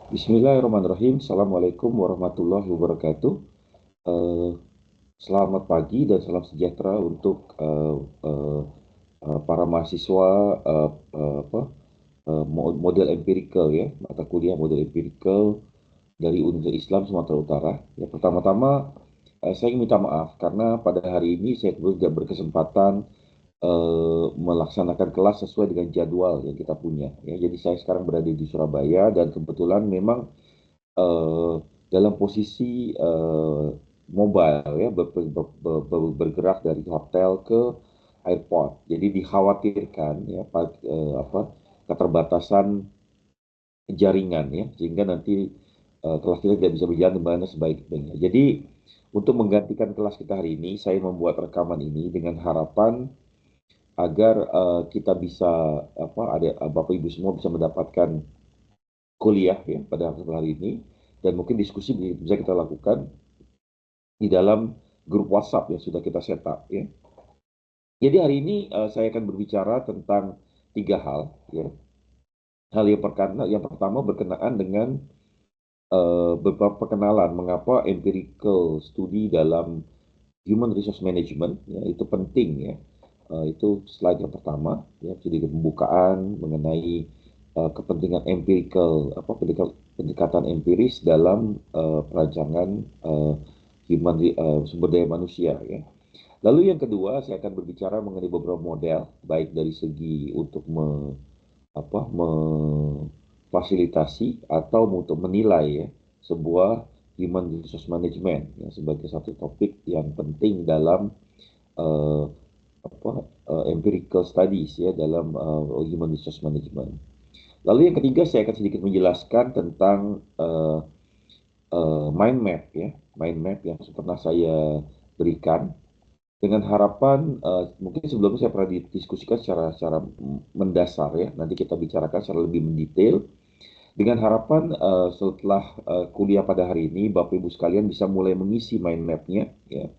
Bismillahirrahmanirrahim. Assalamualaikum warahmatullahi wabarakatuh. Eh, Selamat pagi dan salam sejahtera untuk para mahasiswa model empirical ya, mata kuliah model empirical dari Universitas Islam Sumatera Utara. Ya, pertama-tama saya ingin minta maaf karena pada hari ini saya tidak berkesempatan melaksanakan kelas sesuai dengan jadwal yang kita punya. Ya, jadi saya sekarang berada di Surabaya dan kebetulan memang eh, dalam posisi mobile ya bergerak dari hotel ke airport. Jadi dikhawatirkan ya keterbatasan jaringan ya sehingga nanti kelas kita tidak bisa berjalan dengan sebaik-baiknya. Jadi untuk menggantikan kelas kita hari ini, saya membuat rekaman ini dengan harapan agar kita bisa ada Bapak Ibu semua bisa mendapatkan kuliah ya pada hari ini dan mungkin diskusi bisa kita lakukan di dalam grup WhatsApp yang sudah kita setup ya. Jadi hari ini saya akan berbicara tentang tiga hal ya. Hal yang pertama berkenaan dengan beberapa perkenalan mengapa empirical study dalam human resource management ya itu penting ya. Itu slide yang pertama ya, jadi pembukaan mengenai kepentingan empirical pendekatan empiris dalam perancangan sumber daya manusia ya. Lalu yang kedua saya akan berbicara mengenai beberapa model baik dari segi untuk memfasilitasi atau untuk menilai ya sebuah human resource management ya, sebagai satu topik yang penting dalam uh, empirical studies ya dalam human resource management. Lalu yang ketiga saya akan sedikit menjelaskan tentang mind map ya, mind map yang pernah saya berikan dengan harapan mungkin sebelumnya saya pernah didiskusikan secara mendasar ya. Nanti kita bicarakan secara lebih mendetail dengan harapan setelah kuliah pada hari ini Bapak Ibu sekalian bisa mulai mengisi mind map-nya ya.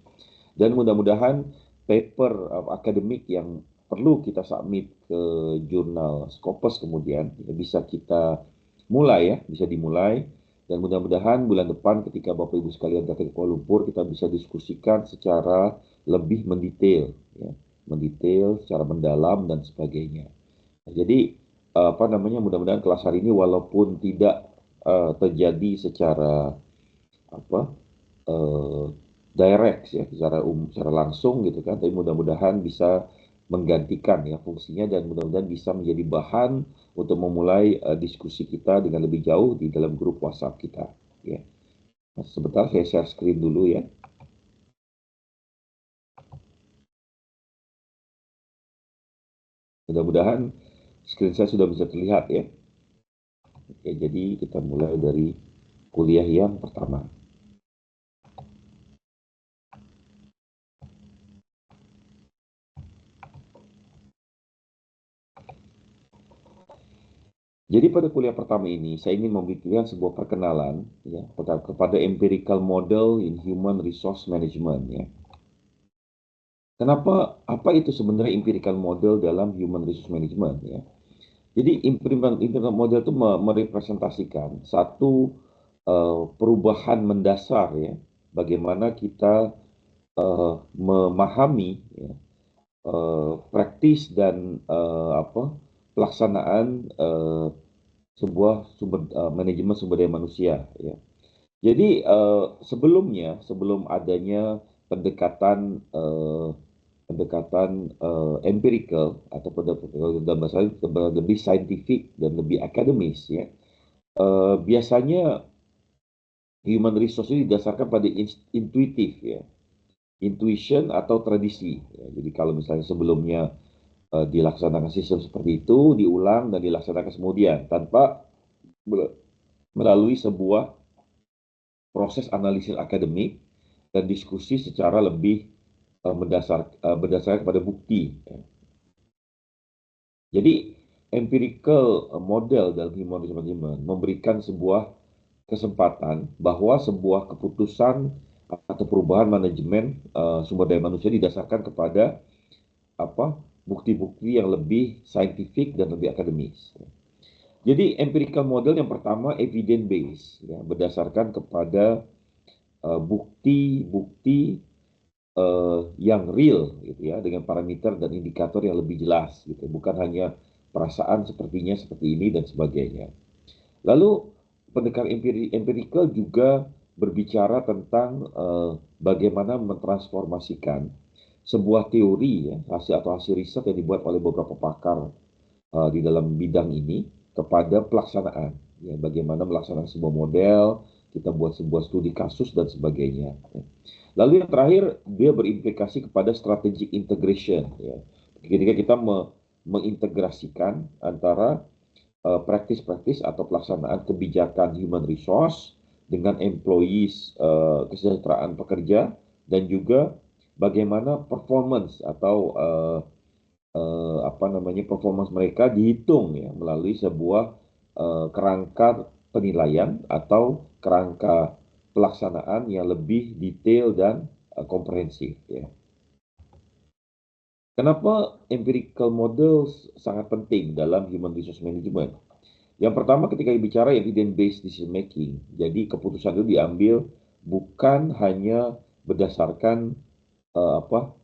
Dan mudah-mudahan paper akademik yang perlu kita submit ke jurnal Scopus kemudian ya, bisa kita mulai ya, bisa dimulai dan mudah-mudahan bulan depan ketika Bapak Ibu sekalian datang ke Kuala Lumpur kita bisa diskusikan secara lebih mendetail ya, mendetail secara mendalam dan sebagainya. Nah, jadi mudah-mudahan kelas hari ini walaupun tidak terjadi secara apa eh, direct ya secara langsung gitu kan tapi mudah-mudahan bisa menggantikan ya fungsinya dan mudah-mudahan bisa menjadi bahan untuk memulai diskusi kita dengan lebih jauh di dalam grup WhatsApp kita ya. Nah, sebentar saya share screen dulu ya. Mudah-mudahan screen saya sudah bisa terlihat ya. Oke, jadi kita mulai dari kuliah yang pertama. Jadi pada kuliah pertama ini, saya ingin memberikan sebuah perkenalan ya, kepada empirical model in human resource management ya. Kenapa, apa itu sebenarnya empirical model dalam human resource management ya? Jadi empirical model itu merepresentasikan satu perubahan mendasar ya, bagaimana kita memahami ya, praktis dan pelaksanaan sebuah manajemen sumber daya manusia ya. Jadi sebelum adanya pendekatan empirical atau dalam bahasa lebih saintifik dan lebih akademis ya. Biasanya human resource ini didasarkan pada intuitif ya, intuition atau tradisi. Ya. Jadi kalau misalnya sebelumnya dilaksanakan sistem seperti itu, diulang dan dilaksanakan kemudian tanpa melalui sebuah proses analisis akademik dan diskusi secara lebih berdasarkan pada bukti. Ya. Jadi empirical model dalam human resource management memberikan sebuah kesempatan bahwa sebuah keputusan atau perubahan manajemen sumber daya manusia didasarkan kepada apa bukti-bukti yang lebih saintifik dan lebih akademis. Jadi empirical model yang pertama evidence based, ya, berdasarkan kepada bukti-bukti yang real, gitu ya, dengan parameter dan indikator yang lebih jelas, gitu, bukan hanya perasaan sepertinya seperti ini dan sebagainya. Lalu pendekatan empirical juga berbicara tentang bagaimana mentransformasikan sebuah teori, ya, hasil riset yang dibuat oleh beberapa pakar di dalam bidang ini kepada pelaksanaan. Ya, bagaimana melaksanakan sebuah model, kita buat sebuah studi kasus dan sebagainya. Ya. Lalu yang terakhir, dia berimplikasi kepada strategic integration. Ya. Ketika kita mengintegrasikan antara praktis-praktis atau pelaksanaan kebijakan human resource dengan employees, kesejahteraan pekerja, dan juga bagaimana performance atau apa namanya performance mereka dihitung, ya, melalui sebuah kerangka penilaian atau kerangka pelaksanaan yang lebih detail dan komprehensif, ya. Kenapa empirical model sangat penting dalam human resource management? Yang pertama, ketika bicara evidence based decision making, jadi keputusan itu diambil bukan hanya berdasarkan apa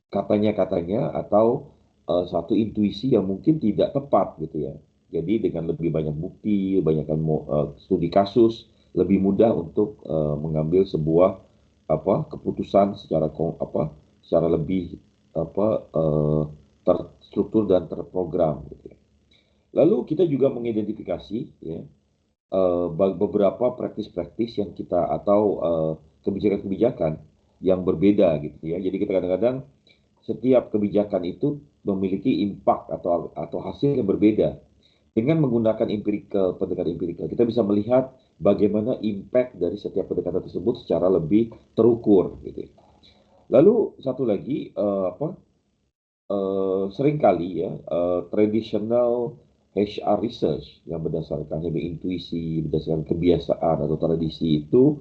katanya-katanya atau satu intuisi yang mungkin tidak tepat, gitu ya. Jadi dengan lebih banyak bukti, banyakkan studi kasus, lebih mudah untuk mengambil sebuah keputusan secara lebih terstruktur dan terprogram, gitu ya. Lalu kita juga mengidentifikasi, ya, beberapa praktis-praktis yang kita atau kebijakan-kebijakan yang berbeda, gitu ya. Jadi kita kadang-kadang setiap kebijakan itu memiliki impact atau hasil yang berbeda. Dengan menggunakan pendekatan empirikal, kita bisa melihat bagaimana impact dari setiap pendekatan tersebut secara lebih terukur, gitu. Lalu satu lagi, seringkali, ya, traditional HR research yang berdasarkan intuisi, berdasarkan kebiasaan atau tradisi itu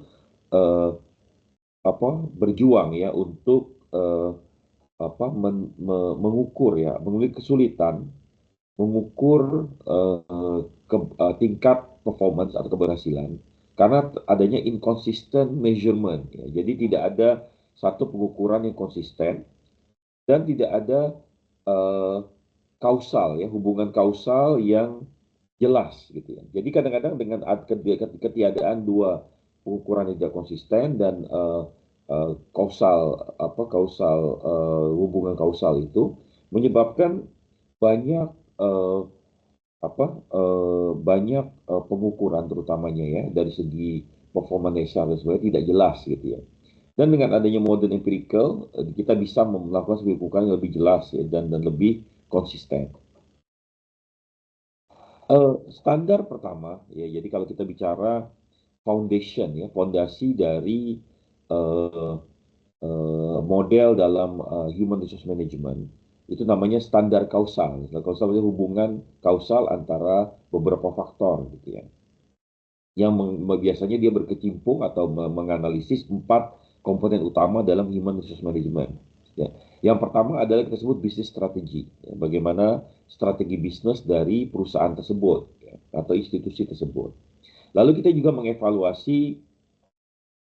eh, berjuang, ya, untuk mengukur, ya, memiliki kesulitan mengukur tingkat performance atau keberhasilan karena adanya inconsistent measurement, ya. Jadi tidak ada satu pengukuran yang konsisten dan tidak ada eh, kausal, ya, hubungan kausal yang jelas, gitu ya. Jadi kadang-kadang dengan ketiadaan dua pengukuran yang tidak konsisten dan hubungan kausal itu menyebabkan banyak eh, pengukuran terutamanya, ya, dari segi performa dasar dan sebagainya tidak jelas, gitu ya. Dan dengan adanya modern empirical, kita bisa melakukan sebuah pengukuran yang lebih jelas, ya, dan lebih konsisten. Standar pertama, ya, jadi kalau kita bicara foundation, ya, fondasi dari eh, model dalam human resource management itu namanya standar kausal. Standar kausal itu hubungan kausal antara beberapa faktor, gitu ya. Yang biasanya dia berkecimpung atau menganalisis 4 komponen utama dalam human resource management. Ya. Yang pertama adalah kita sebut bisnis strategi. Ya. Bagaimana strategi bisnis dari perusahaan tersebut, ya, atau institusi tersebut. Lalu kita juga mengevaluasi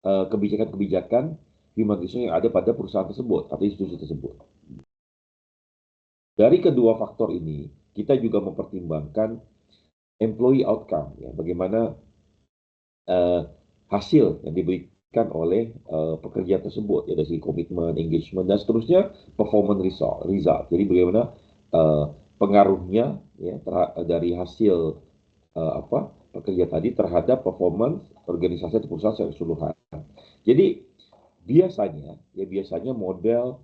kebijakan-kebijakan human resource yang ada pada perusahaan tersebut atau institusi tersebut. Dari kedua faktor ini, kita juga mempertimbangkan employee outcome, ya, bagaimana uh, hasil yang diberikan oleh pekerja tersebut, ya, dari segi komitmen, engagement, dan seterusnya, performance result. Jadi bagaimana pengaruhnya, ya, dari hasil pekerja tadi terhadap performance organisasi atau perusahaan secara keseluruhan. Jadi biasanya model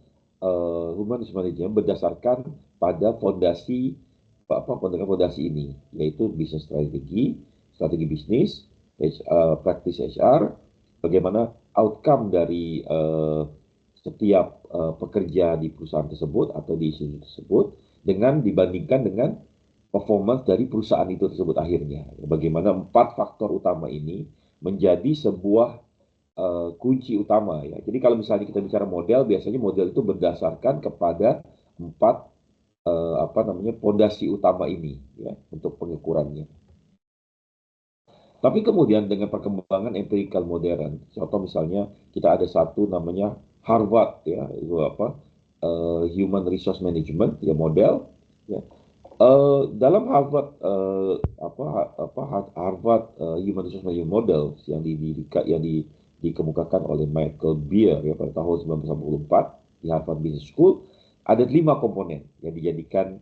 human resource management berdasarkan pada fondasi ini, yaitu bisnis strategi bisnis, praktis HR, bagaimana outcome dari setiap pekerja di perusahaan tersebut atau di institusi tersebut dengan dibandingkan dengan performance dari perusahaan itu tersebut akhirnya. Bagaimana 4 faktor utama ini menjadi sebuah kunci utama, ya. Jadi kalau misalnya kita bicara model, biasanya model itu berdasarkan kepada 4 pondasi utama ini, ya, untuk pengukurannya. Tapi kemudian dengan perkembangan empirical modern, contoh misalnya kita ada satu namanya Harvard ya, itu apa Human Resource Management ya model. Ya. Dalam Harvard Harvard Human Resource Management Model yang dikemukakan oleh Michael Beer ya pada tahun 1984 di Harvard Business School ada 5 komponen yang dijadikan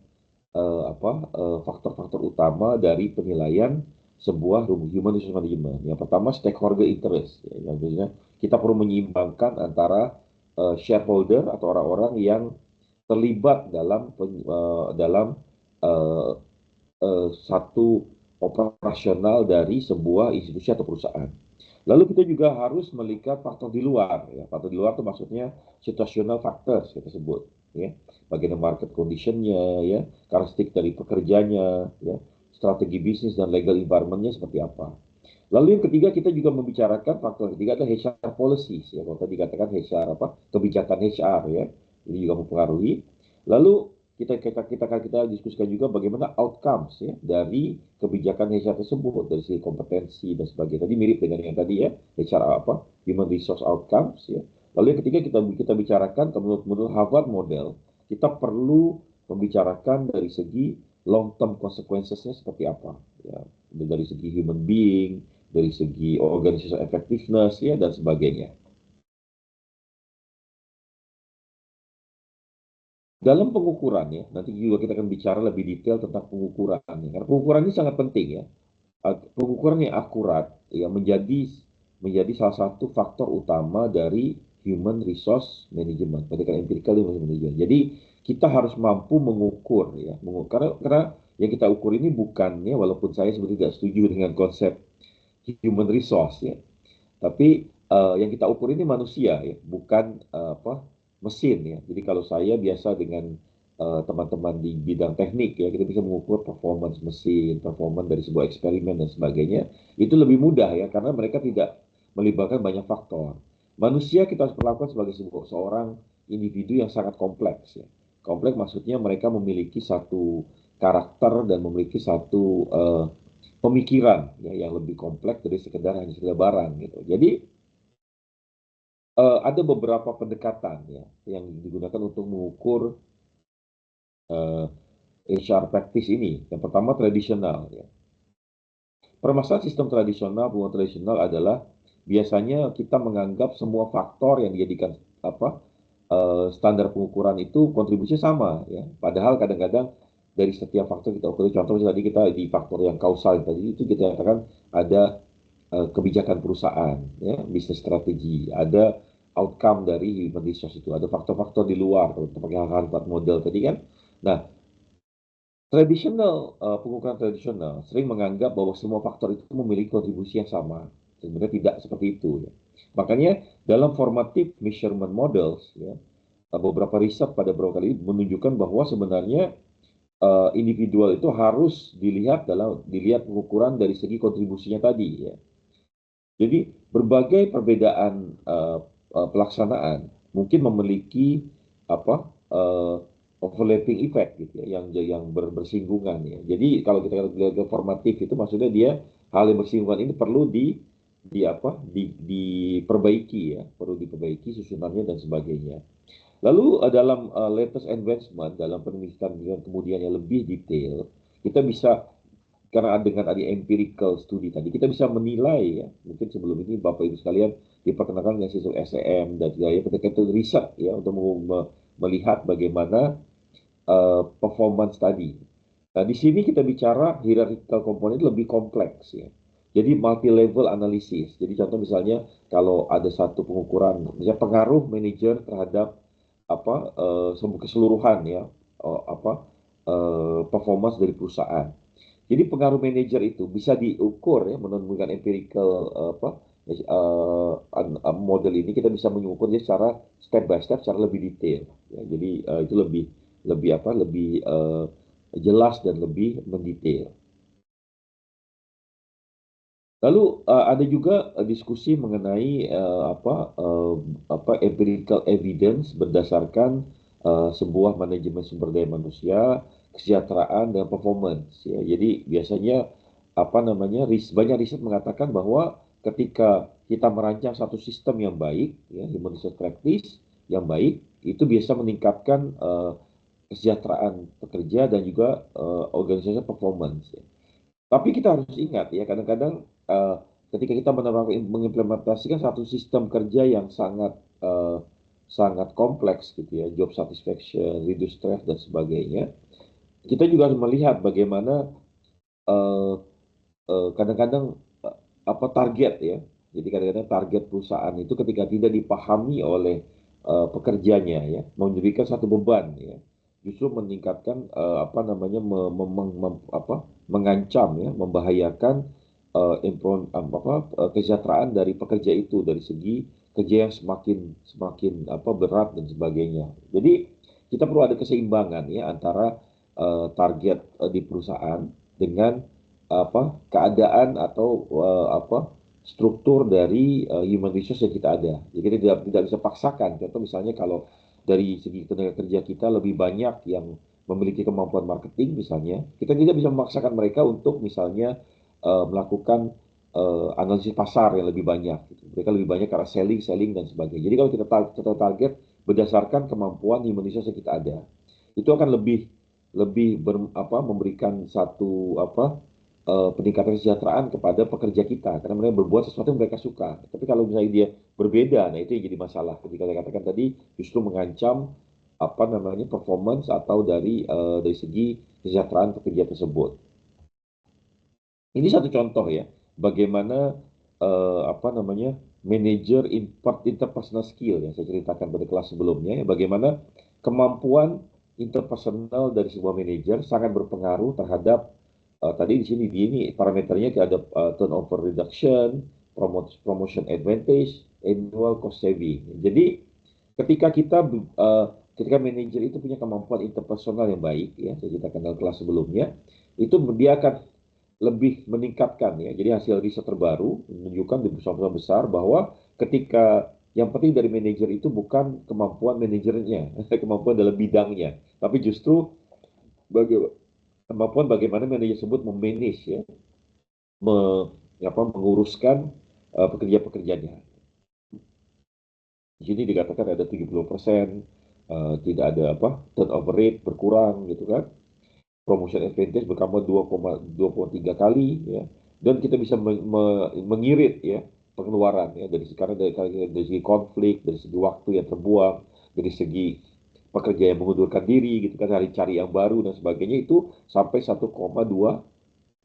faktor-faktor utama dari penilaian sebuah human resource management. Yang pertama stakeholder interest, ya, yang biasanya kita perlu menyeimbangkan antara shareholder atau orang-orang yang terlibat dalam uh, satu operasional dari sebuah institusi atau perusahaan. Lalu kita juga harus melihat faktor di luar. Ya. Faktor di luar itu maksudnya situational factors kita sebut. Ya. Bagaimana market conditionnya, ya, karakteristik dari pekerjanya, ya, strategi bisnis dan legal environmentnya seperti apa. Lalu yang ketiga kita juga membicarakan faktor ketiga adalah HR policies. Ya. Kalau tadi dikatakan HR apa kebijakan HR ya, ini juga mempengaruhi. Lalu kita diskusikan juga bagaimana outcomes ya dari kebijakan HR tersebut dari segi kompetensi dan sebagainya. Tadi mirip dengan yang tadi ya HR apa human resource outcomes ya. Lalu yang ketiga kita bicarakan menurut Harvard model kita perlu membicarakan dari segi long term consequences-nya seperti apa ya dari segi human being dari segi organizational effectiveness ya dan sebagainya. Dalam pengukuran ya, nanti juga kita akan bicara lebih detail tentang pengukuran ya. Karena pengukuran ini sangat penting ya. Pengukuran yang akurat ya menjadi salah satu faktor utama dari human resource management, pendidikan empirical human management. Jadi kita harus mampu mengukur ya, karena yang kita ukur ini bukan ya, walaupun saya sebenarnya tidak setuju dengan konsep human resource ya, tapi yang kita ukur ini manusia ya, bukan mesin ya. Jadi kalau saya biasa dengan teman-teman di bidang teknik ya, kita bisa mengukur performance mesin, performance dari sebuah eksperimen dan sebagainya. Itu lebih mudah ya, karena mereka tidak melibatkan banyak faktor. Manusia kita harus perlakukan sebagai seorang individu yang sangat kompleks ya. Kompleks maksudnya mereka memiliki satu karakter dan memiliki satu pemikiran ya, yang lebih kompleks dari sekedar hanya sekedar barang gitu. Jadi ada beberapa pendekatan ya yang digunakan untuk mengukur uh, HR practice ini. Yang pertama tradisional ya. Permasalahan sistem tradisional, hubungan tradisional adalah biasanya kita menganggap semua faktor yang dijadikan standar pengukuran itu kontribusinya sama ya. Padahal kadang-kadang dari setiap faktor kita ukur, contoh misalnya tadi kita di faktor yang kausal tadi itu kita katakan ada kebijakan perusahaan, ya, bisnis strategi, ada outcome dari human resource itu, ada faktor-faktor di luar, pakai Harvard model tadi kan. Nah, pengukuran tradisional sering menganggap bahwa semua faktor itu memiliki kontribusi yang sama. Sebenarnya tidak seperti itu. Ya. Makanya dalam formative measurement models, ya, beberapa riset pada beberapa kali menunjukkan bahwa sebenarnya individual itu harus dilihat pengukuran dari segi kontribusinya tadi. Ya. Jadi berbagai perbedaan pelaksanaan mungkin memiliki apa overlapping effect gitu ya, yang bersinggungan ya. Jadi kalau kita lihat formatif itu maksudnya dia hal yang bersinggungan ini perlu diperbaiki ya, perlu diperbaiki susunannya dan sebagainya. Lalu dalam latest advancement dalam penelitian kemudian yang lebih detail, kita bisa karena dengan ada empirical study tadi kita bisa menilai ya mungkin sebelum ini Bapak Ibu sekalian diperkenalkan dengan sistem SEM dan juga ya ketika itu riset ya untuk melihat bagaimana performance tadi. Nah di sini kita bicara hierarchical komponen lebih kompleks ya. Jadi multi level analisis. Jadi contoh misalnya kalau ada satu pengukuran misalnya pengaruh manajer terhadap keseluruhan ya performance dari perusahaan. Jadi pengaruh manajer itu bisa diukur ya menurunkan empirical model ini kita bisa mengukurnya secara step by step secara lebih detail. Ya, jadi itu lebih jelas dan lebih mendetail. Lalu ada juga diskusi mengenai empirical evidence berdasarkan sebuah manajemen sumber daya manusia, kesejahteraan dan performance. Ya. Jadi biasanya apa namanya, banyak riset mengatakan bahwa ketika kita merancang satu sistem yang baik, ya, human resource practice yang baik, itu bisa meningkatkan kesejahteraan pekerja dan juga organisasi performance. Ya. Tapi kita harus ingat ya, kadang-kadang ketika kita mengimplementasikan satu sistem kerja yang sangat kompleks gitu ya, job satisfaction, reduce stress dan sebagainya, kita juga harus melihat bagaimana eh, kadang-kadang apa target ya. Jadi kadang-kadang target perusahaan itu ketika tidak dipahami oleh pekerjanya ya, menjadikan satu beban ya, justru meningkatkan apa namanya mengancam ya, membahayakan kesejahteraan dari pekerja itu dari segi kerja yang semakin semakin apa berat dan sebagainya. Jadi kita perlu ada keseimbangan ya antara target di perusahaan dengan apa keadaan atau apa struktur dari human resource yang kita ada. Jadi kita tidak bisa paksakan. Contoh misalnya kalau dari segi tenaga kerja kita lebih banyak yang memiliki kemampuan marketing misalnya, kita tidak bisa memaksakan mereka untuk misalnya melakukan analisis pasar yang lebih banyak. Gitu. Mereka lebih banyak karena selling dan sebagainya. Jadi kalau kita target berdasarkan kemampuan human resource yang kita ada, itu akan lebih lebih memberikan satu apa peningkatan kesejahteraan kepada pekerja kita karena mereka berbuat sesuatu yang mereka suka. Tapi kalau misalnya dia berbeda, nah itu yang jadi masalah. Ketika saya katakan tadi justru mengancam apa namanya performance atau dari segi kesejahteraan pekerja tersebut. Ini satu contoh ya, bagaimana apa namanya manager interpersonal skill yang saya ceritakan pada kelas sebelumnya, ya, bagaimana kemampuan interpersonal dari sebuah manajer sangat berpengaruh terhadap tadi di sini di ini parameternya ada turnover reduction, promotion advantage, annual cost saving. Jadi ketika ketika manajer itu punya kemampuan interpersonal yang baik, ya saya ceritakan dalam kelas sebelumnya, itu dia akan lebih meningkatkan ya. Jadi hasil riset terbaru menunjukkan di perusahaan besar bahwa ketika yang penting dari manajer itu bukan kemampuan manajernya, kemampuan dalam bidangnya, tapi justru kemampuan bagaimana manajer tersebut memanage ya, me, menguruskan pekerja-pekerjanya. Di sini dikatakan ada 70% tidak ada apa turnover rate berkurang gitu kan. Promotion advantage bertambah 2,23 kali ya. Dan kita bisa mengirit ya pengeluaran ya dari sekarang dari segi konflik, dari segi waktu yang terbuang, dari segi pekerja yang mengundurkan diri gitu kan cari yang baru dan sebagainya itu sampai 1,2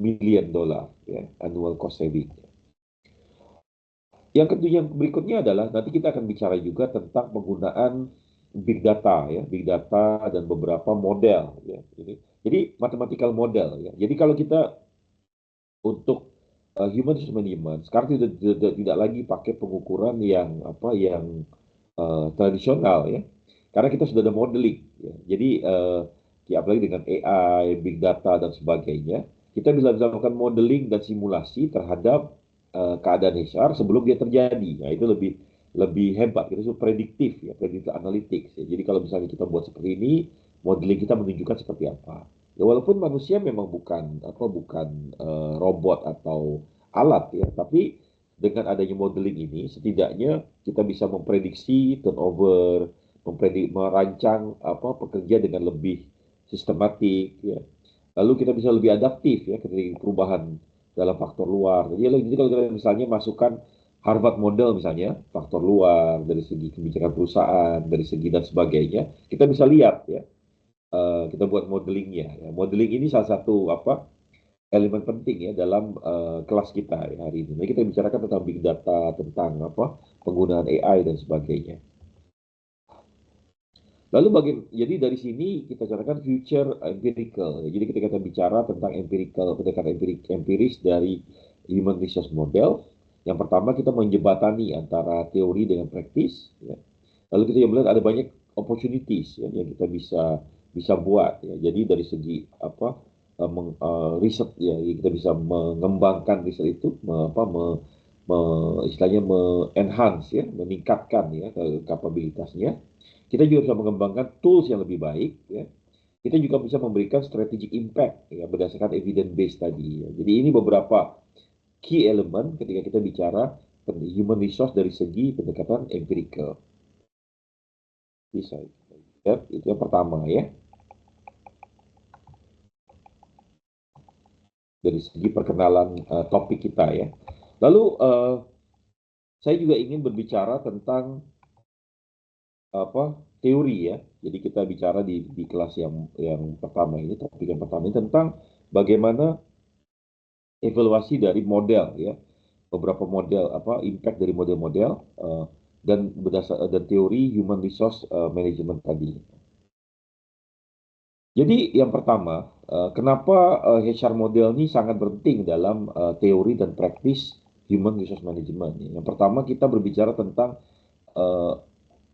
miliar dolar ya annual cost saving. Yang berikutnya adalah nanti kita akan bicara juga tentang penggunaan big data ya, big data dan beberapa model ya. Jadi mathematical model ya. Jadi kalau kita untuk human resource management sekarang tidak lagi pakai pengukuran yang apa yang tradisional ya. Karena kita sudah ada modeling ya. Jadi ya, apalagi dengan AI, big data dan sebagainya, kita bisa melakukan modeling dan simulasi terhadap keadaan HR sebelum dia terjadi. Nah, itu lebih lebih hebat, kita sudah prediktif ya, prediktif analytics ya. Jadi kalau misalnya kita buat seperti ini, modeling kita menunjukkan seperti apa. Ya, walaupun manusia memang bukan robot atau alat ya, tapi dengan adanya modeling ini setidaknya kita bisa memprediksi turnover, merancang apa pekerja dengan lebih sistematik ya. Lalu kita bisa lebih adaptif ya ketika perubahan dalam faktor luar. Jadi kalau kita misalnya masukkan Harvard model misalnya, faktor luar dari segi kebijakan perusahaan, dari segi dan sebagainya, kita bisa lihat ya. Kita buat modelingnya. Ya. Modeling ini salah satu apa elemen penting ya dalam kelas kita ya, hari ini. Jadi kita bicarakan tentang big data, tentang apa penggunaan AI dan sebagainya. Lalu jadi dari sini kita carakan future empirical. Jadi ketika kita bicara tentang empirical, pendekatan empiris dari human resource model, yang pertama kita menjembatani antara teori dengan praktis. Ya. Lalu kita melihat ada banyak opportunities ya, yang kita bisa buat. Ya. Jadi dari segi apa riset ya, kita bisa mengembangkan riset itu, istilahnya enhance ya, meningkatkan ya kapabilitasnya. Kita juga bisa mengembangkan tools yang lebih baik ya, kita juga bisa memberikan strategic impact ya berdasarkan evidence base tadi ya. Jadi ini beberapa key element ketika kita bicara human resource dari segi pendekatan empirical. Bisa ya, itu yang pertama ya, dari segi perkenalan topik kita ya. Lalu saya juga ingin berbicara tentang apa teori ya. Jadi kita bicara di kelas yang pertama ini, topik yang pertama ini tentang bagaimana evaluasi dari model ya, beberapa model apa impact dari model-model dan dan teori human resource management tadi. Jadi yang pertama, kenapa HR model ini sangat penting dalam teori dan praktis human resource management. Yang pertama kita berbicara tentang uh,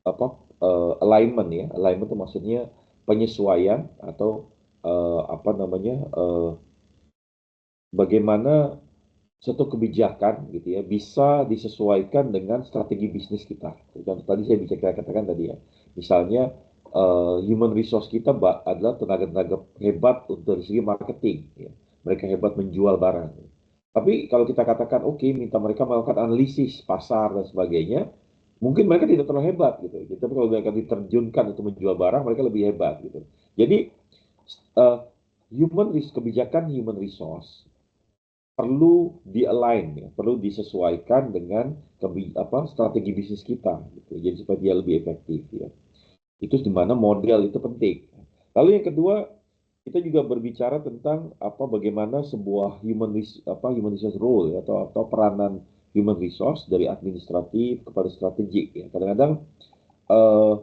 apa alignment ya. Alignment itu maksudnya penyesuaian atau apa namanya bagaimana satu kebijakan gitu ya bisa disesuaikan dengan strategi bisnis kita. Dan tadi saya bisa katakan tadi ya, misalnya human resource kita adalah tenaga-tenaga hebat untuk dari segi marketing, ya. Mereka hebat menjual barang. Tapi kalau kita katakan oke, minta mereka melakukan analisis pasar dan sebagainya, mungkin mereka tidak terlalu hebat gitu. Tapi kalau mereka diterjunkan untuk menjual barang, mereka lebih hebat gitu. Jadi uh, kebijakan human resource perlu di-align ya, perlu disesuaikan dengan strategi bisnis kita gitu. Jadi supaya dia lebih efektif ya. Itu di mana model itu penting. Lalu yang kedua, kita juga berbicara tentang bagaimana sebuah human resource role ya, atau peranan human resource dari administratif kepada strategik ya. Kadang-kadang eh,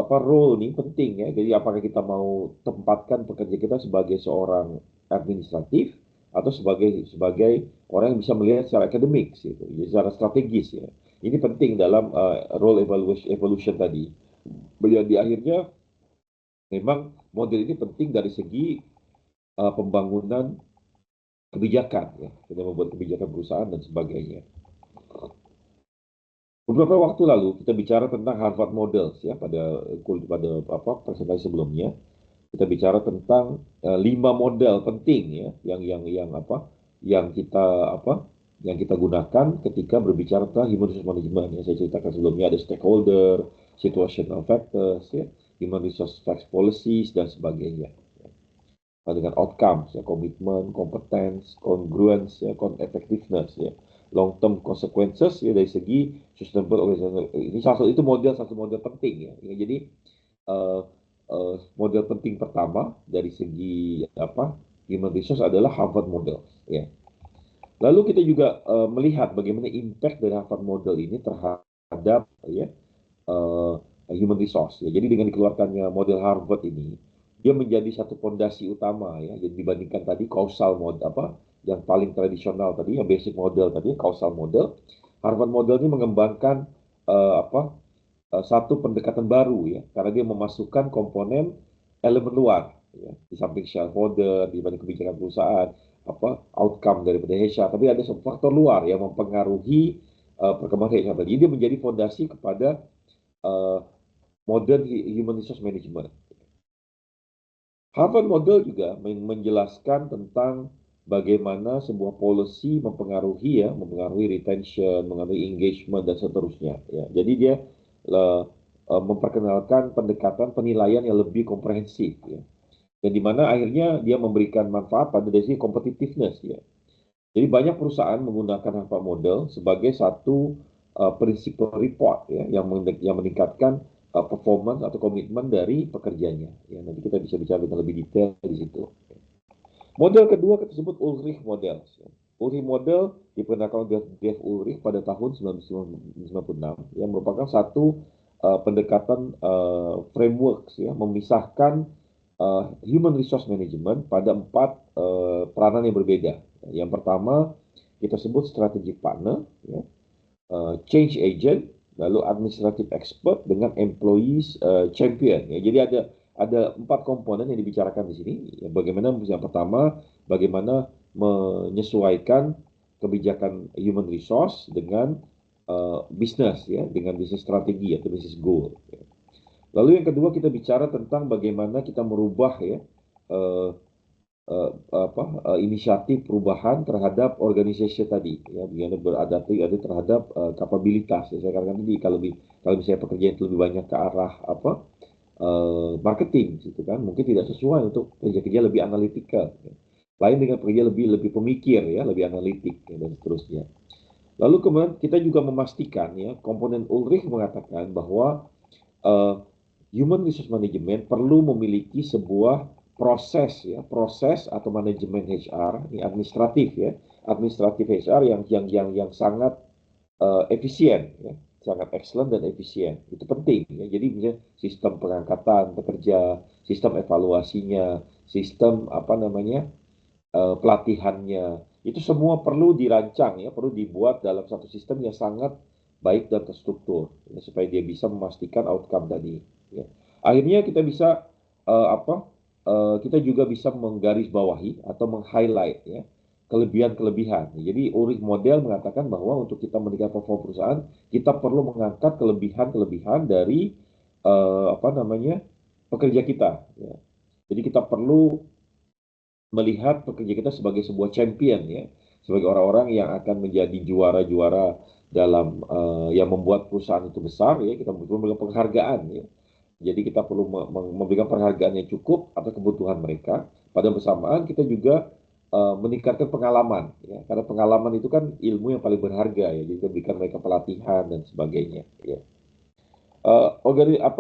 role ini penting ya. Jadi apakah kita mau tempatkan pekerja kita sebagai seorang administratif atau sebagai orang yang bisa melihat secara akademik gitu, jadi secara strategis ya. Ini penting dalam role evolution tadi. Di akhirnya memang model ini penting dari segi pembangunan kebijakan ya, kita membuat kebijakan perusahaan dan sebagainya. Beberapa waktu lalu kita bicara tentang Harvard Models ya pada presentasi sebelumnya. Kita bicara tentang 5 model penting ya yang kita apa yang kita gunakan ketika berbicara tentang human resource management. Yang saya ceritakan sebelumnya ada stakeholder, situational factors ya, human resource tax policies dan sebagainya. Dengan outcomes ya, komitmen, competence, congruence ya, effectiveness ya, long term consequences ya dari segi sustainable organizational. Ini satu model penting ya. Jadi uh, model penting pertama dari segi human resource adalah Harvard model ya. Lalu kita juga melihat bagaimana impact dari Harvard model ini terhadap ya human resource ya. Jadi dengan dikeluarkannya model Harvard ini, dia menjadi satu fondasi utama ya. Jadi dibandingkan tadi causal model yang paling tradisional tadi, yang basic model tadi, causal model, Harvard model ini mengembangkan satu pendekatan baru ya, karena dia memasukkan komponen elemen luar ya, di samping shareholder, di balik kebijakan perusahaan, outcome daripada HR, tapi ada faktor luar yang mempengaruhi perkembangan HR. Jadi dia menjadi fondasi kepada uh, modern human resource management. Harvard Model juga menjelaskan tentang bagaimana sebuah policy mempengaruhi retention, mengenai engagement dan seterusnya. Ya. Jadi dia memperkenalkan pendekatan penilaian yang lebih komprehensif, ya. Dan di mana akhirnya dia memberikan manfaat pada dari sisi competitiveness, ya. Jadi banyak perusahaan menggunakan Harvard Model sebagai satu prinsip report ya, yang meningkatkan performance atau komitmen dari pekerjanya. Ya, nanti kita bisa bicara dengan lebih detail di situ. Model kedua kita sebut Ulrich Model. Ulrich Model diperkenalkan oleh Dave Ulrich pada tahun 1996 yang merupakan satu pendekatan framework ya, memisahkan human resource management pada 4 peranan yang berbeda. Yang pertama kita sebut strategic partner, ya, change agent, lalu administrative expert dengan employees champion. Ya. Jadi ada 4 komponen yang dibicarakan di sini. Ya, bagaimana yang pertama, bagaimana menyesuaikan kebijakan human resource dengan bisnis ya, dengan bisnis strategi atau bisnis goal. Ya. Lalu yang kedua kita bicara tentang bagaimana kita merubah ya eh, inisiatif perubahan terhadap organisasi tadi ya, bagaimana beradaptasi terhadap kapabilitas ya. Saya katakan tadi kalau misalnya pekerjaan itu lebih banyak ke arah marketing gitu kan, mungkin tidak sesuai untuk kerja-kerja lebih analitikal ya. Lain dengan kerja lebih lebih pemikir ya, lebih analitik ya, dan seterusnya. Lalu kemudian kita juga memastikan ya, komponen Ulrich mengatakan bahwa human resource management perlu memiliki sebuah proses atau manajemen HR ini administratif ya, administratif HR yang sangat efisien ya, sangat excellent dan efisien. Itu penting ya. Jadi misalnya sistem pengangkatan pekerja, sistem evaluasinya, sistem pelatihannya, itu semua perlu dirancang ya, perlu dibuat dalam satu sistem yang sangat baik dan terstruktur ya, supaya dia bisa memastikan outcome tadi. Ya. Akhirnya kita bisa kita juga bisa menggarisbawahi atau meng-highlight ya kelebihan-kelebihan. Jadi Ulrich model mengatakan bahwa untuk kita meningkatkan performa perusahaan, kita perlu mengangkat kelebihan-kelebihan dari pekerja kita. Ya. Jadi kita perlu melihat pekerja kita sebagai sebuah champion ya, sebagai orang-orang yang akan menjadi juara-juara dalam yang membuat perusahaan itu besar ya, kita butuh memberikan penghargaan ya. Jadi kita perlu memberikan penghargaan yang cukup atas kebutuhan mereka. Pada bersamaan kita juga meningkatkan pengalaman ya, karena pengalaman itu kan ilmu yang paling berharga ya. Jadi kita berikan mereka pelatihan dan sebagainya ya.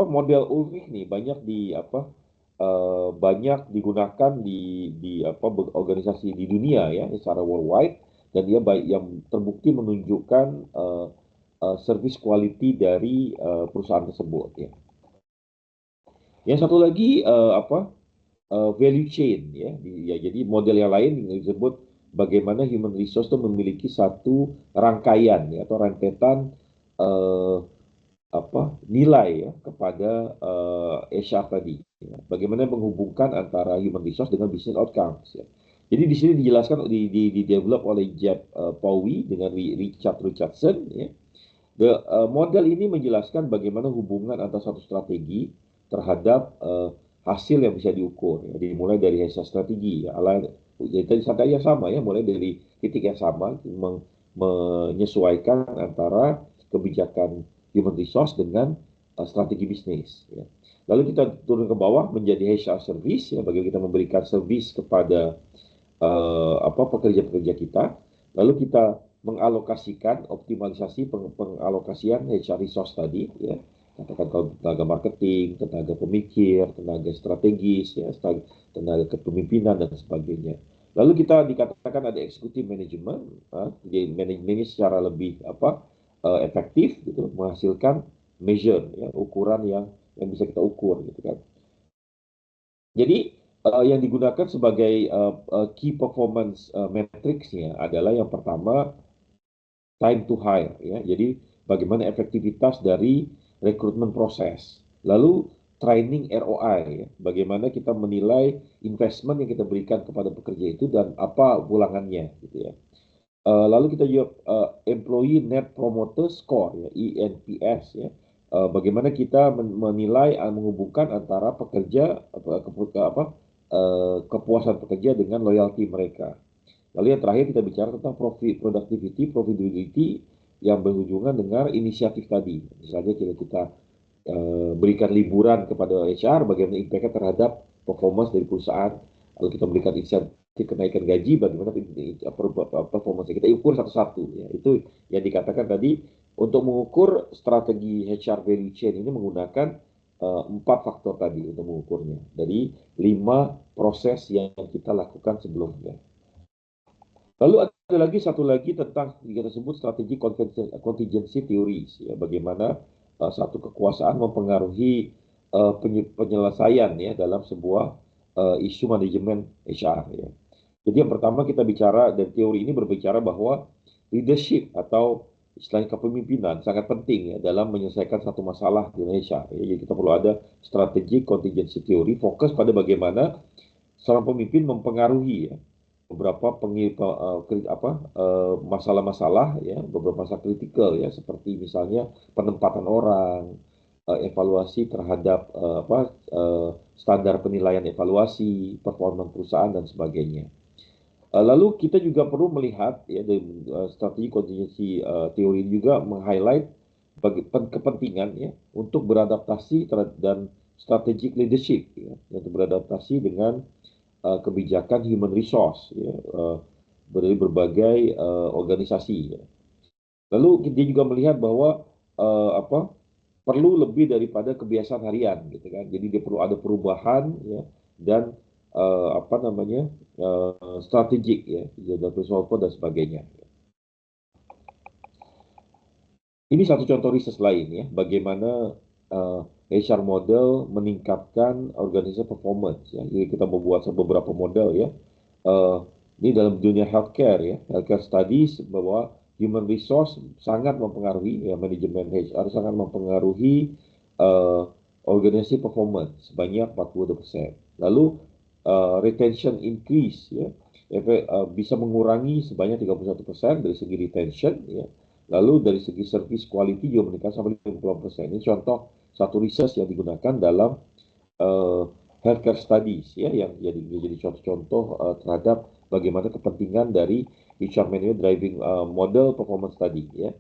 Model Ulrich nih banyak banyak digunakan di organisasi di dunia ya secara worldwide, dan dia baik yang terbukti menunjukkan service quality dari perusahaan tersebut ya. Yang satu lagi value chain ya. Jadi model yang lain yang disebut bagaimana human resource itu memiliki satu rangkaian ya, atau rentetan eh, nilai ya kepada HR tadi. Ya. Bagaimana menghubungkan antara human resource dengan business outcomes. Ya. Jadi di sini dijelaskan di develop oleh Jeb Powie dengan Richard Richardson. Ya. Model ini menjelaskan bagaimana hubungan antara satu strategi terhadap hasil yang bisa diukur. Ya. Dimulai dari hasil strategi. Ya. Jadi tadi yang sama ya, mulai dari titik yang sama, menyesuaikan antara kebijakan human resource dengan strategi bisnis. Ya. Lalu kita turun ke bawah menjadi HR service, ya, bagaimana kita memberikan service kepada pekerja-pekerja kita. Lalu kita mengalokasikan optimalisasi pengalokasian HR resource tadi, ya. Katakan kalau tenaga marketing, tenaga pemikir, tenaga strategis, ya, tenaga kepemimpinan dan sebagainya. Lalu kita dikatakan ada executive management, jadi manajemennya secara lebih efektif, gitu, menghasilkan measure, ya, ukuran yang bisa kita ukur, gitu kan. Jadi yang digunakan sebagai key performance metrics-nya adalah yang pertama time to hire ya. Jadi bagaimana efektivitas dari rekrutmen proses. Lalu training ROI ya. Bagaimana kita menilai investment yang kita berikan kepada pekerja itu dan apa pulangannya gitu ya. Lalu kita juga Employee Net Promoter Score ya, ENPS ya. Bagaimana kita menilai menghubungkan antara pekerja kepuasan pekerja dengan loyalty mereka. Lalu yang terakhir kita bicara tentang productivity, profitability yang berhubungan dengan inisiatif tadi. Misalnya kita berikan liburan kepada HR, bagaimana impact terhadap performance dari perusahaan. Lalu kita berikan insentif kenaikan gaji, bagaimana performance kita ukur satu-satu. Ya. Itu yang dikatakan tadi, untuk mengukur strategi HR value chain ini menggunakan 4 faktor tadi untuk mengukurnya. Dari 5 proses yang kita lakukan sebelumnya. Lalu ada lagi satu lagi tentang yang kita sebut strategi contingency theories, ya, bagaimana satu kekuasaan mempengaruhi penyelesaian ya dalam sebuah isu manajemen HR. Ya. Jadi yang pertama kita bicara, dan teori ini berbicara bahwa leadership atau istilahnya kepemimpinan sangat penting ya dalam menyelesaikan satu masalah di Indonesia. Ya. Jadi kita perlu ada strategi contingency theory, fokus pada bagaimana seorang pemimpin mempengaruhi ya beberapa masalah-masalah ya, beberapa masalah kritikal ya, seperti misalnya penempatan orang, evaluasi terhadap standar penilaian evaluasi, performa perusahaan dan sebagainya. Lalu kita juga perlu melihat ya dari strategi kontingensi teori juga meng-highlight kepentingan ya untuk beradaptasi dan strategic leadership ya, untuk beradaptasi dengan kebijakan human resource ya, dari berbagai organisasi ya. Lalu dia juga melihat bahwa perlu lebih daripada kebiasaan harian gitu kan. Jadi dia perlu ada perubahan ya dan strategik ya, dan dan sebagainya. Ini satu contoh riset lain ya, bagaimana HR model meningkatkan organisasi performance ya. Jadi kita membuat beberapa model ya. Ini dalam dunia healthcare ya, healthcare studies bahwa human resource sangat mempengaruhi ya, manajemen HR sangat mempengaruhi organisasi performance sebanyak 40%. Lalu retention increase ya, bisa mengurangi sebanyak 31% dari segi retention ya. Lalu dari segi service quality juga meningkat sampai 50%. Ini contoh satu riset yang digunakan dalam healthcare studies ya yang jadi contoh-contoh terhadap bagaimana kepentingan dari HR Manual Driving Model Performance Study ya.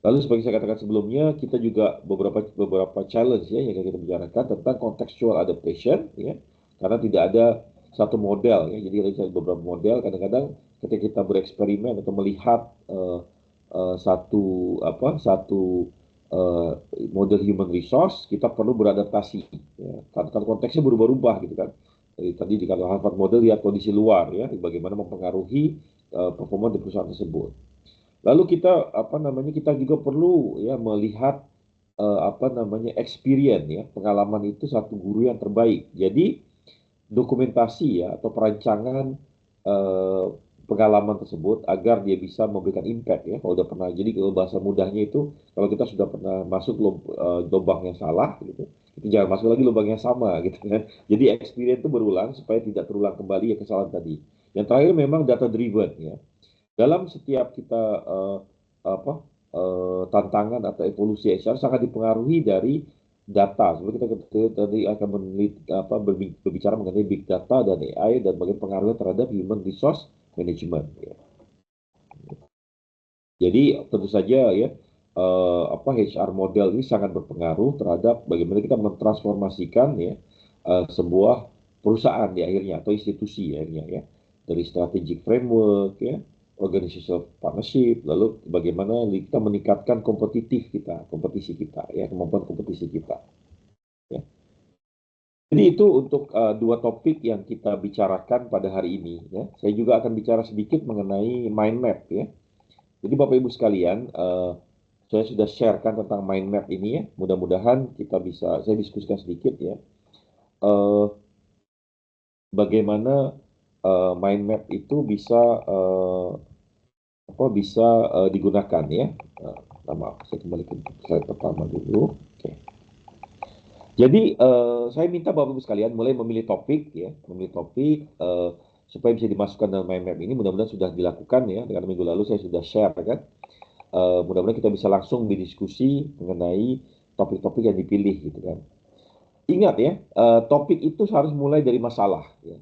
Lalu seperti saya katakan sebelumnya, kita juga beberapa challenge ya yang kita bicarakan tentang contextual adaptation ya. Karena tidak ada satu model ya. Jadi ada beberapa model. Kadang-kadang ketika kita bereksperimen atau melihat satu model human resource, kita perlu beradaptasi ya. Karena konteksnya berubah-ubah gitu kan. Jadi, tadi di kalau Harvard model lihat kondisi luar ya, bagaimana mempengaruhi performa di perusahaan tersebut. Lalu kita juga perlu ya melihat experience ya, pengalaman itu satu guru yang terbaik. Jadi dokumentasi ya atau perancangan eh, pengalaman tersebut agar dia bisa memberikan impact ya. Kalau udah pernah, jadi kalau bahasa mudahnya itu kalau kita sudah pernah masuk lubang yang salah gitu, kita jangan masuk lagi lubang yang sama gitu kan. Jadi experience itu berulang supaya tidak terulang kembali ya kesalahan tadi. Yang terakhir memang data driven ya. Dalam setiap kita apa tantangan atau evolusi HR sangat dipengaruhi dari data. Seperti kita tadi akan berbicara mengenai big data dan AI dan bagaimana pengaruhnya terhadap human resource management. Ya. Jadi tentu saja ya HR model ini sangat berpengaruh terhadap bagaimana kita mentransformasikan ya sebuah perusahaan di akhirnya atau institusi akhirnya ya dari strategic framework ya organizational partnership lalu bagaimana kita meningkatkan kompetisi kita ya kemampuan kompetisi kita ya. Jadi itu untuk dua topik yang kita bicarakan pada hari ini ya. Saya juga akan bicara sedikit mengenai mind map ya. Jadi Bapak Ibu sekalian, saya sudah sharekan tentang mind map ini ya. Mudah-mudahan saya diskusikan sedikit ya. Bagaimana mind map itu bisa digunakan ya. Maaf, saya kembali ke slide pertama dulu. Oke. Jadi saya minta Bapak Ibu sekalian mulai memilih topik ya, supaya bisa dimasukkan dalam mind map ini. Mudah-mudahan sudah dilakukan ya. Dengan minggu lalu saya sudah share kan. Mudah-mudahan kita bisa langsung berdiskusi mengenai topik-topik yang dipilih gitu kan. Ingat ya, topik itu harus mulai dari masalah. Ya.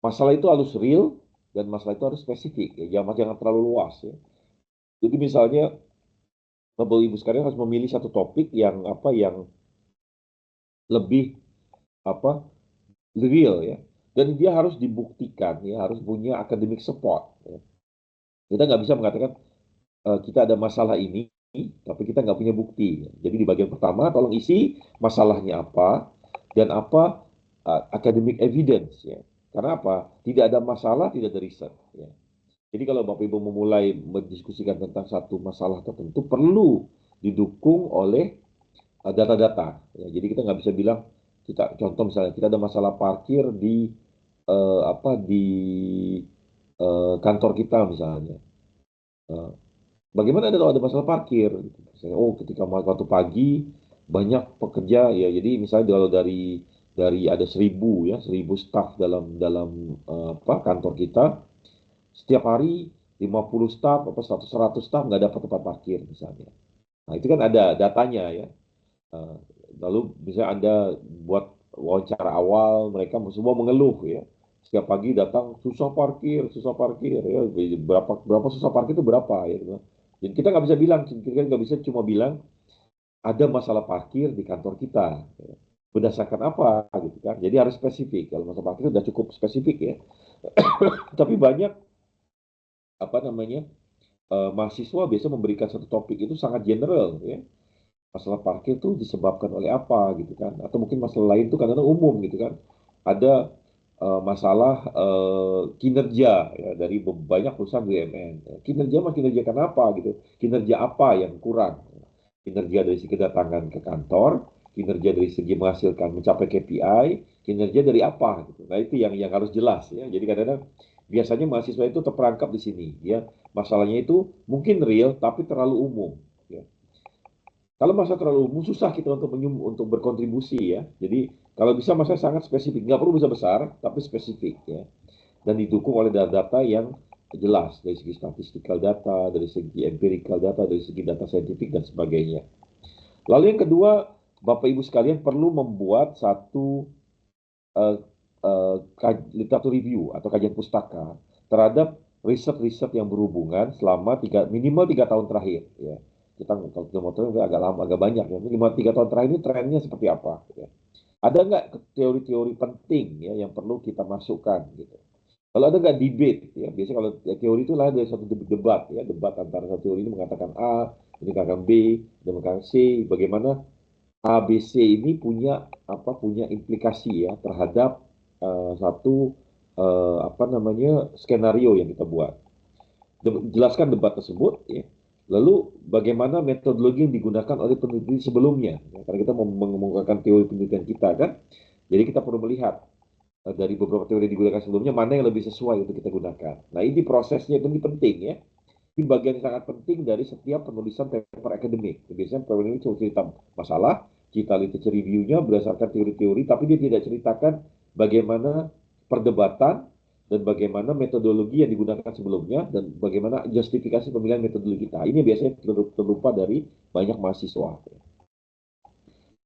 Masalah itu harus real dan masalah itu harus spesifik. Ya. Jangan terlalu luas. Ya. Jadi misalnya, Bapak Ibu sekalian harus memilih satu topik yang lebih apa real ya. Dan dia harus dibuktikan ya, harus punya academic support. Ya. Kita nggak bisa mengatakan kita ada masalah ini, tapi kita nggak punya bukti. Jadi di bagian pertama, tolong isi masalahnya apa dan apa academic evidence ya. Karena apa? Tidak ada masalah, tidak ada riset. Ya. Jadi kalau Bapak Ibu memulai mendiskusikan tentang satu masalah tertentu, perlu didukung oleh data-data. Ya. Jadi kita nggak bisa bilang contoh misalnya kita ada masalah parkir di di kantor kita misalnya. Bagaimana kalau ada masalah parkir? Misalnya, ketika waktu pagi banyak pekerja ya, jadi misalnya kalau dari ada 1.000 staf dalam dalam kantor kita, setiap hari 50 staf atau 100 staf nggak dapat tempat parkir misalnya. Nah, itu kan ada datanya ya. Eh, Lalu bisa Anda buat wawancara awal, mereka semua mengeluh ya. Setiap pagi datang susah parkir ya. Berapa berapa susah parkir itu berapa ya. Gitu. Jadi kita nggak bisa bilang, kita nggak bisa cuma bilang ada masalah parkir di kantor kita. Ya. Berdasarkan apa gitu kan? Jadi harus spesifik. Kalau masalah parkir sudah cukup spesifik ya. Tapi banyak apa namanya mahasiswa biasa memberikan satu topik itu sangat general ya. Masalah parkir itu disebabkan oleh apa gitu kan, atau mungkin masalah lain itu kadang-kadang umum gitu kan. Ada masalah kinerja ya, dari banyak perusahaan BUMN. Kinerja mah kinerja kenapa gitu, kinerja apa yang kurang, kinerja dari segi kedatangan ke kantor, kinerja dari segi menghasilkan mencapai KPI, kinerja dari apa gitu. Nah itu yang harus jelas ya. Jadi kadang-kadang biasanya mahasiswa itu terperangkap di sini ya, masalahnya itu mungkin real tapi terlalu umum ya. Kalau masa terlalu umum, susah kita untuk berkontribusi ya. Jadi kalau bisa masa sangat spesifik, nggak perlu bisa besar, tapi spesifik ya. Dan didukung oleh data-data yang jelas dari segi statistical data, dari segi empirical data, dari segi data saintifik dan sebagainya. Lalu yang kedua, Bapak Ibu sekalian perlu membuat satu uh, literatur review atau kajian pustaka terhadap riset-riset yang berhubungan selama minimal 3 tahun terakhir ya. Kita kalau kita mau tahu agak lama, agak banyak ya. Minimal 3 tahun terakhir ini trennya seperti apa ya. Ada nggak teori-teori penting ya yang perlu kita masukkan gitu. Kalau ada nggak debate ya, biasanya kalau teori itu lahir dari satu debat ya, debat antara satu teori ini mengatakan A, ini mengatakan B, dan mengatakan C, bagaimana ABC ini punya implikasi ya terhadap satu apa namanya skenario yang kita buat. Jelaskan debat tersebut ya. Lalu bagaimana metodologi yang digunakan oleh peneliti sebelumnya? Ya, karena kita mau mengungkapkan teori penelitian kita kan, jadi kita perlu melihat dari beberapa teori yang digunakan sebelumnya mana yang lebih sesuai untuk kita gunakan. Nah ini prosesnya itu penting ya. Ini bagian yang sangat penting dari setiap penulisan paper akademik. Biasanya paper ini cuma cerita masalah, cerita literature review-nya berdasarkan teori-teori, tapi dia tidak ceritakan bagaimana perdebatan dan bagaimana metodologi yang digunakan sebelumnya dan bagaimana justifikasi pemilihan metodologi kita. Ini biasanya terlupa dari banyak mahasiswa.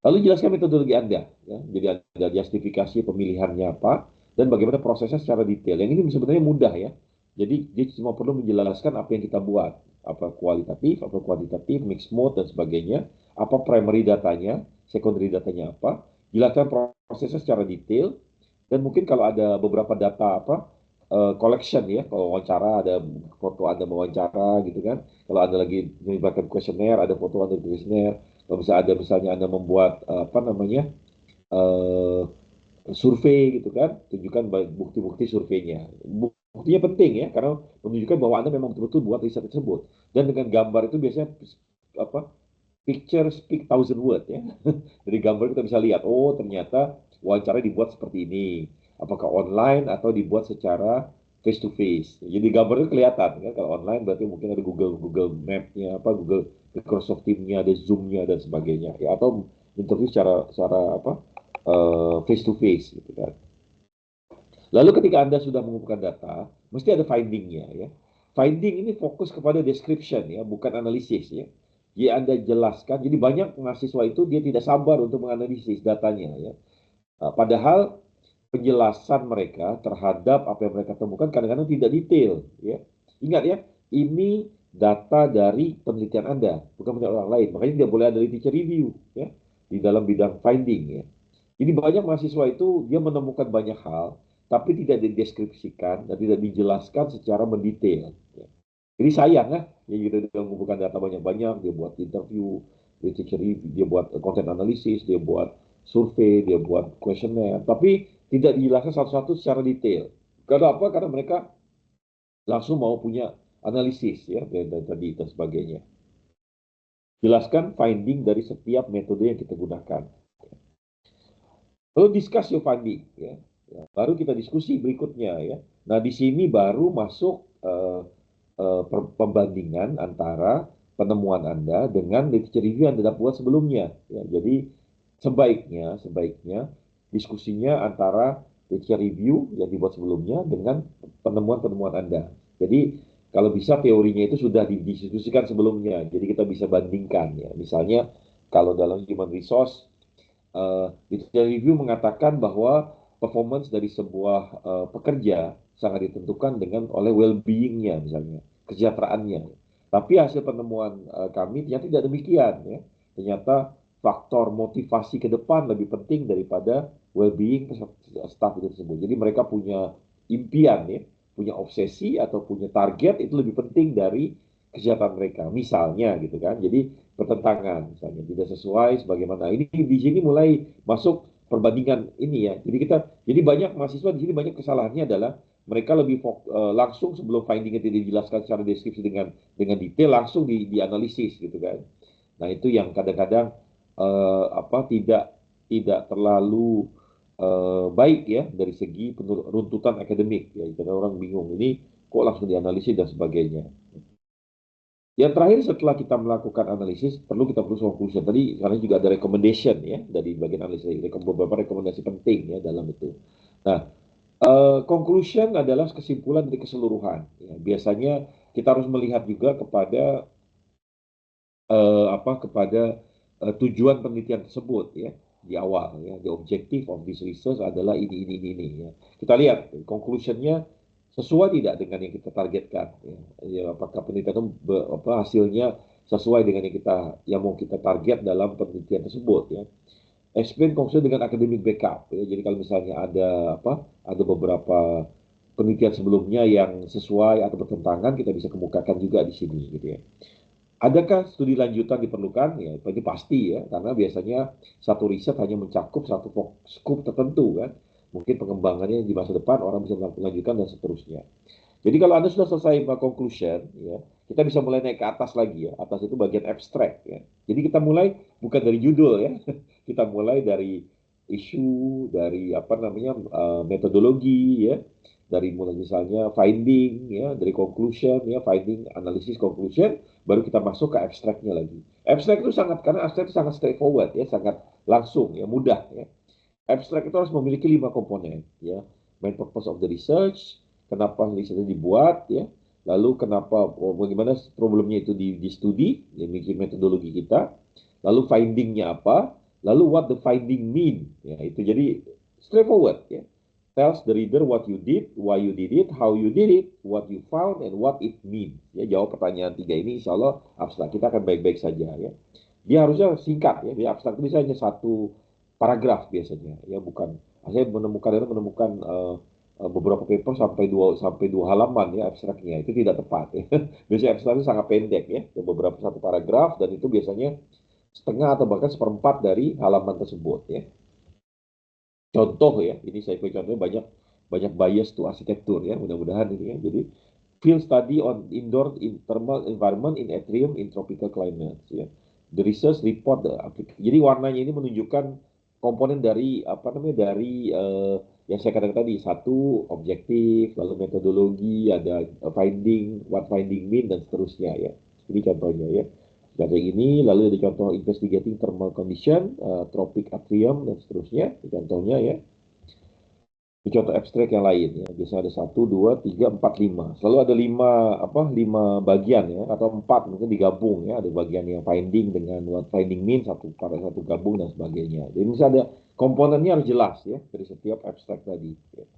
Lalu jelaskan metodologi Anda. Ya. Jadi ada justifikasi pemilihannya apa dan bagaimana prosesnya secara detail. Yang ini sebenarnya mudah ya. Jadi dia cuma perlu menjelaskan apa yang kita buat. Apa kualitatif, apa kuantitatif, mixed mode, dan sebagainya. Apa primary datanya, secondary datanya apa. Jelaskan prosesnya secara detail. Dan mungkin kalau ada beberapa data apa, collection ya. Kalau wawancara ada foto Anda mewawancara gitu kan. Kalau Anda lagi melibatkan kuesioner, ada foto Anda di kuesioner. Kalau bisa ada misalnya Anda membuat apa namanya uh, survei gitu kan, tunjukkan bukti-bukti surveinya. Buktinya penting ya, karena menunjukkan bahwa Anda memang betul-betul buat riset tersebut. Dan dengan gambar itu biasanya apa picture speak thousand word ya. Dari gambar kita bisa lihat, oh ternyata wawancara dibuat seperti ini. Apakah online atau dibuat secara face to face. Jadi gambar itu kelihatan kan. Kalau online berarti mungkin ada Google Map-nya, apa Google Microsoft Teams-nya, ada Zoom-nya dan sebagainya. Ya atau interview secara apa face to face gitu kan. Lalu ketika Anda sudah mengumpulkan data, mesti ada finding-nya ya. Finding ini fokus kepada description ya, bukan analisis ya. Jadi Anda jelaskan, jadi banyak mahasiswa itu dia tidak sabar untuk menganalisis datanya ya. Padahal penjelasan mereka terhadap apa yang mereka temukan kadang-kadang tidak detail ya. Ingat ya, ini data dari penelitian Anda, bukan penelitian orang lain. Makanya tidak boleh ada literature review ya di dalam bidang finding ya. Jadi banyak mahasiswa itu dia menemukan banyak hal, tapi tidak dideskripsikan dan tidak dijelaskan secara mendetail. Ya. Jadi sayang ya gitu dia mengumpulkan data banyak-banyak, dia buat interview, literature review, dia buat content analysis, dia buat survei, dia buat kuesioner, tapi tidak dijelaskan satu-satu secara detail. Karena apa? Karena mereka langsung mau punya analisis ya dan tadi dan sebagainya. Jelaskan finding dari setiap metode yang kita gunakan. Lalu discuss your finding ya. Ya, baru kita diskusi berikutnya ya. Nah di sini baru masuk pembandingan antara penemuan Anda dengan literature review yang Anda buat sebelumnya. Ya, jadi sebaiknya diskusinya antara literature review yang dibuat sebelumnya dengan penemuan-penemuan Anda. Jadi kalau bisa teorinya itu sudah didiskusikan sebelumnya, jadi kita bisa bandingkan ya. Misalnya kalau dalam human resource, Digital Review mengatakan bahwa performance dari sebuah pekerja sangat ditentukan dengan oleh well-being-nya misalnya, kesejahteraannya. Tapi hasil penemuan kami ternyata tidak demikian ya. Ternyata faktor motivasi ke depan lebih penting daripada well-being staff itu tersebut. Jadi mereka punya impian ya, punya obsesi atau punya target itu lebih penting dari kesehatan mereka. Misalnya gitu kan. Jadi pertentangan misalnya tidak sesuai sebagaimana ini di sini mulai masuk perbandingan ini ya. Jadi banyak mahasiswa di sini banyak kesalahannya adalah mereka lebih langsung sebelum finding itu dijelaskan secara deskripsi dengan detail langsung dianalisis gitu kan. Nah, itu yang kadang-kadang apa tidak terlalu baik ya dari segi runtutan akademik ya. Karena orang bingung ini kok langsung dianalisis dan sebagainya. Yang terakhir setelah kita melakukan analisis, perlu conclusion. Tadi karena juga ada recommendation ya dari bagian analisis, beberapa rekomendasi penting ya dalam itu. Nah, conclusion adalah kesimpulan dari keseluruhan. Ya. Biasanya kita harus melihat juga kepada kepada tujuan penelitian tersebut ya di awal ya. The objective of this research adalah ini ya. Kita lihat conclusionnya sesuai tidak dengan yang kita targetkan ya. Ya, apakah penelitian itu hasilnya sesuai dengan yang mau kita target dalam penelitian tersebut ya. Explain conclusion dengan academic backup ya. Jadi kalau misalnya ada beberapa penelitian sebelumnya yang sesuai atau bertentangan, kita bisa kemukakan juga di sini gitu ya. Adakah studi lanjutan diperlukan? Ya, itu pasti ya, karena biasanya satu riset hanya mencakup satu scope tertentu kan. Mungkin pengembangannya di masa depan orang bisa melanjutkan dan seterusnya. Jadi kalau Anda sudah selesai conclusion, ya, kita bisa mulai naik ke atas lagi ya. Atas itu bagian abstract ya. Jadi kita mulai bukan dari judul ya. Kita mulai dari isu, dari metodologi ya, dari mulai misalnya finding ya, dari conclusion ya, finding, analisis, conclusion, baru kita masuk ke abstraknya lagi. Abstrak itu karena abstrak itu sangat straightforward ya, sangat langsung ya, mudah ya. Abstrak itu harus memiliki 5 komponen ya. Main purpose of the research, kenapa risetnya dibuat ya, lalu bagaimana problemnya itu di studi, yang bikin metodologi kita, lalu findingnya apa, lalu what the finding mean, ya itu jadi straightforward ya. Tells the reader what you did, why you did it, how you did it, what you found, and what it means. Ya, jawab pertanyaan 3 ini, insya Allah abstrak kita akan baik-baik saja ya. Dia harusnya singkat ya, dia abstrak itu bisa hanya satu paragraf biasanya ya, bukan. Saya menemukan beberapa paper sampai dua halaman ya abstraknya, itu tidak tepat ya. Biasanya abstrak itu sangat pendek ya, beberapa satu paragraf, dan itu biasanya setengah atau bahkan seperempat dari halaman tersebut ya. Contoh ya, ini saya beri contohnya banyak banyak bias to arsitektur ya, mudah-mudahan ini ya. Jadi field study on indoor thermal environment in atrium in tropical climates ya. The research report jadi warnanya ini menunjukkan komponen dari yang saya katakan tadi, satu objektif, lalu metodologi, ada finding, what finding mean, dan seterusnya ya. Ini contohnya ya. Dari ini, lalu ada contoh investigating thermal condition, tropic atrium, dan seterusnya. Ini contohnya ya. Ini contoh abstrak yang lain ya. Biasanya ada 1, 2, 3, 4, 5. Selalu ada lima bagian ya, atau 4 mungkin digabung ya. Ada bagian yang finding dengan what finding mean, satu gabung dan sebagainya. Jadi misalnya ada komponennya harus jelas ya dari setiap abstrak tadi. Ya.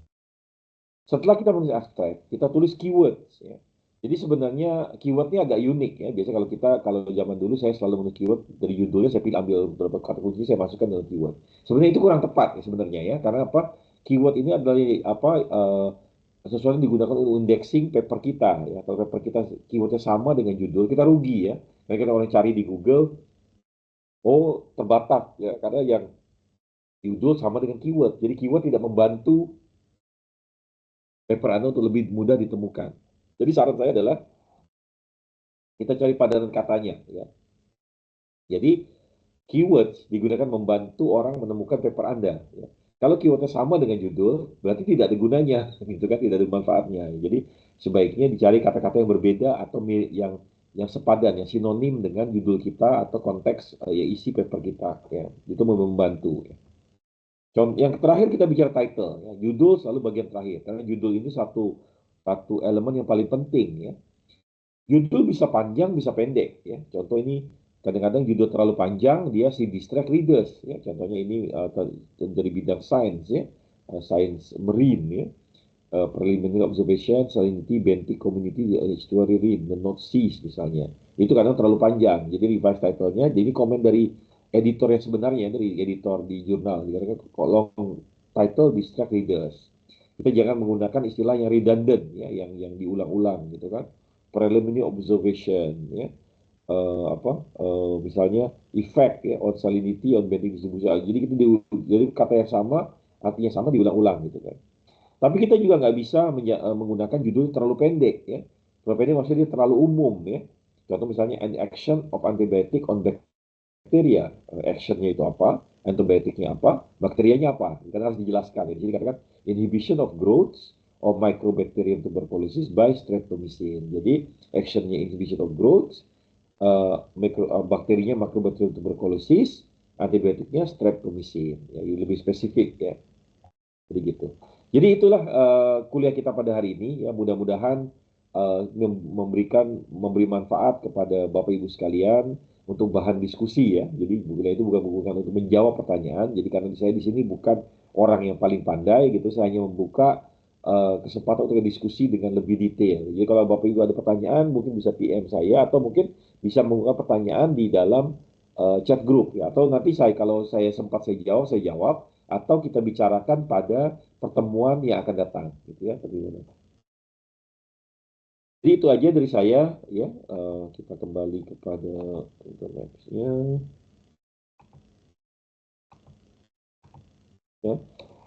Setelah kita menulis abstrak, kita tulis keywords ya. Jadi sebenarnya keywordnya agak unik ya. Biasanya kalau zaman dulu saya selalu menulis keyword dari judulnya, saya ambil beberapa kata kunci, saya masukkan dalam keyword. Sebenarnya itu kurang tepat ya sebenarnya ya. Karena apa? Keyword ini adalah sesuatu yang digunakan untuk indexing paper kita ya. Kalau paper kita keywordnya sama dengan judul, kita rugi ya. Karena kita orang cari di Google, oh terbatas ya, karena yang judul sama dengan keyword. Jadi keyword tidak membantu paper Anda untuk lebih mudah ditemukan. Jadi saran saya adalah kita cari padanan katanya ya. Jadi keywords digunakan membantu orang menemukan paper Anda ya. Kalau keywordnya sama dengan judul, berarti tidak ada gunanya, gitu kan, tidak ada manfaatnya. Jadi sebaiknya dicari kata-kata yang berbeda atau yang sepadan, yang sinonim dengan judul kita atau konteks ya, isi paper kita ya. Itu membantu ya. Contoh yang terakhir kita bicara title ya. Judul selalu bagian terakhir karena judul ini satu elemen yang paling penting ya. Judul bisa panjang, bisa pendek ya. Contoh ini kadang-kadang judul terlalu panjang dia si distract readers ya. Contohnya ini dari bidang sains ya, sains marine ya. Preliminary observation, salinity, benthic community, estuary rim, the North Seas misalnya. Itu kadang terlalu panjang. Jadi revise title-nya, jadi komen dari editor yang sebenarnya, dari editor di jurnal. Dikatakan kalau title distract readers. Kita jangan menggunakan istilah yang redundant, ya, yang diulang-ulang gitu kan. Preliminary observation, ya. Misalnya effect ya on salinity on benthic distribution. Jadi kata yang sama artinya sama diulang-ulang gitu kan. Tapi kita juga nggak bisa menggunakan judul terlalu pendek ya. Terlalu pendek maksudnya dia terlalu umum ya. Contoh misalnya an action of antibiotic on bacteria. Actionnya itu apa? Antibiotiknya apa? Bakterianya apa? Kita harus dijelaskan. Jadi katakan inhibition of growth of Mycobacterium tuberculosis by streptomycin. Jadi actionnya inhibition of growth, bakterinya Mycobacterium tuberculosis, antibiotiknya streptomycin. Ya, lebih spesifik ya. Jadi gitu. Jadi itulah kuliah kita pada hari ini ya mudah-mudahan memberi manfaat kepada Bapak Ibu sekalian untuk bahan diskusi ya. Jadi kuliah itu bukan untuk menjawab pertanyaan. Jadi karena saya di sini bukan orang yang paling pandai gitu, saya hanya membuka kesempatan untuk diskusi dengan lebih detail. Jadi kalau Bapak Ibu ada pertanyaan mungkin bisa PM saya atau mungkin bisa membuka pertanyaan di dalam chat group ya atau nanti kalau saya sempat saya jawab atau kita bicarakan pada pertemuan yang akan datang gitu ya. Jadi itu aja dari saya ya. Kita kembali kepada internetnya ya.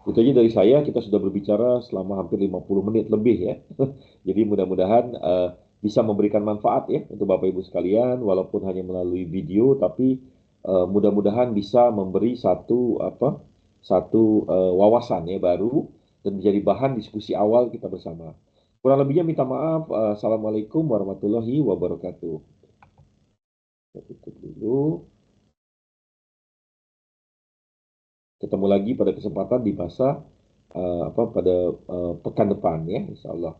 Itu aja dari saya, kita sudah berbicara selama hampir 50 menit lebih ya. Jadi mudah-mudahan bisa memberikan manfaat ya untuk Bapak Ibu sekalian walaupun hanya melalui video tapi mudah-mudahan bisa memberi satu wawasan ya baru dan menjadi bahan diskusi awal kita bersama. Kurang lebihnya minta maaf. Assalamualaikum warahmatullahi wabarakatuh. Kita tutup dulu. Ketemu lagi pada kesempatan di masa pada pekan depan ya, insya Allah.